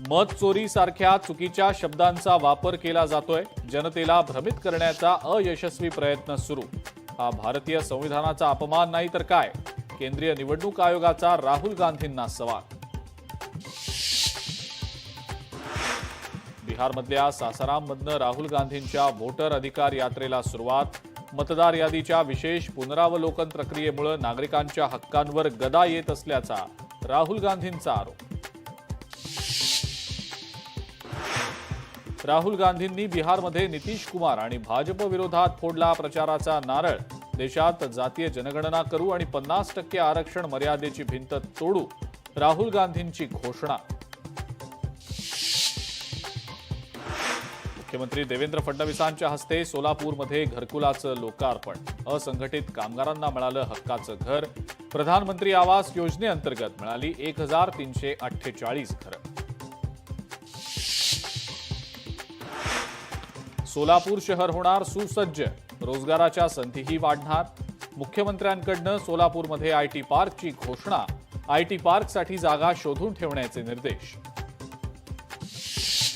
मत चोरी सारख्या चुकीच्या शब्दांचा वापर केला जातोय. जनतेला भ्रमित करण्याचा अयशस्वी प्रयत्न सुरू. हा भारतीय संविधानाचा अपमान नाही तर काय? केंद्रीय निवडणूक आयोगाचा राहुल गांधींना सवाल. बिहारमधल्या सासाराममधनं राहुल गांधींच्या व्होटर अधिकार यात्रेला सुरुवात. मतदार यादीच्या विशेष पुनरावलोकन प्रक्रियेमुळे नागरिकांच्या हक्कांवर गदा येत असल्याचा राहुल गांधींचा आरोप. राहुल गांधींनी बिहारमध्ये नितीश कुमार आणि भाजप विरोधात फोडला प्रचाराचा नारळ. देशात जातीय जनगणना करू आणि 50% आरक्षण मर्यादेची भिंत तोडू, राहुल गांधींची घोषणा. मुख्यमंत्री देवेंद्र फडणवीसांच्या हस्ते सोलापूरमध्ये घरकुलाचं लोकार्पण. असंघटित कामगारांना मिळालं हक्काचं घर. प्रधानमंत्री आवास योजनेअंतर्गत मिळाली 1348 घरं. सोलापूर शहर होणार सुसज्ज. रोजगाराच्या संधीही वाढणार. मुख्यमंत्र्यांकडनं सोलापूरमध्ये आयटी पार्कची घोषणा. आयटी पार्कसाठी जागा शोधून ठेवण्याचे निर्देश.